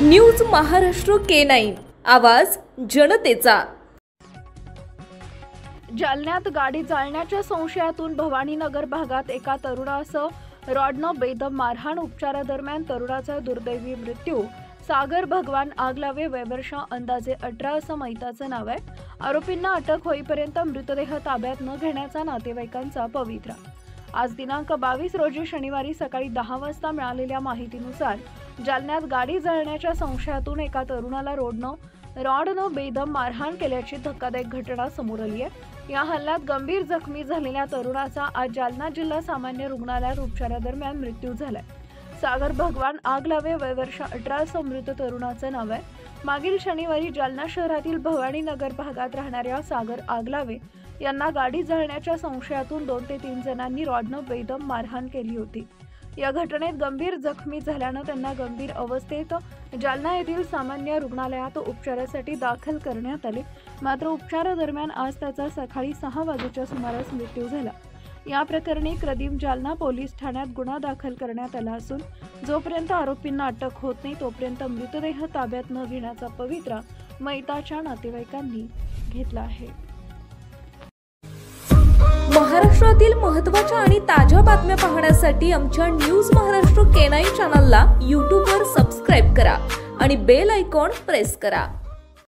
News Maharashtra K9 आवाज जनतेचा। जालन्यात गाडी जाळण्याच्या संशयातून भवानीनगर भागात एका तरुणासह रॉडनं बेदम मारहाण। उपचारादरम्यान तरुणाचा दुर्दैवी मृत्यू। सागर भगवान आगलावे वयवर्ष अंदाजे 18 असं मैताचं नाव आहे। आरोपींना अटक होईपर्यंत मृतदेह ताब्यात न घेण्याचा नातेवाईकांचा पवित्रा। आज दिनांक 22 रोजी शनिवारी सकाळी 10 वाजता मिळालेल्या माहितीनुसार जालन्यात गाडी जळण्याच्या संशयातून एका तरुणाला रॉडनं बेदम मारहाण केल्याची धक्कादायक घटना समोर आली आहे। या हल्ल्यात गंभीर जखमी झालेल्या तरुणाचा आज जालना जिल्हा सामान्य रुग्णालयात उपचारादरम्यान मृत्यू झालाय। सागर भगवान आगलावे वयवर्ष 18 असं मृत तरुणाचं नाव आहे। मागील शनिवारी जालना शहरातील भवानीनगर भागात राहणाऱ्या सागर आगलावे यांना गाडी जळण्याच्या संशयातून 2 ते 3 जणांनी रॉडनं बेदम मारहाण केली होती। या घटनेत गंभीर जखमी झाल्यानं त्यांना गंभीर अवस्थेत जालना येथील सामान्य रुग्णालयात उपचारासाठी दाखल करण्यात आले। मात्र उपचारादरम्यान आज त्याचा सकाळी 6 वाजेच्या सुमारास मृत्यू झाला। या प्रकरणी कदीम जालना पोलीस ठाण्यात गुन्हा दाखल करण्यात आला असून जोपर्यंत आरोपींना अटक होत नाही तोपर्यंत मृतदेह ताब्यात न घेण्याचा पवित्रा मैताच्या नातेवाईकांनी घेतला आहे। महाराष्ट्रातील महत्त्वाच्या आणि ताज्या बातम्या पाहण्यासाठी आमच्या न्यूज महाराष्ट्र K9 चॅनलला YouTube वर सबस्क्राइब करा आणि बेल आयकॉन प्रेस करा।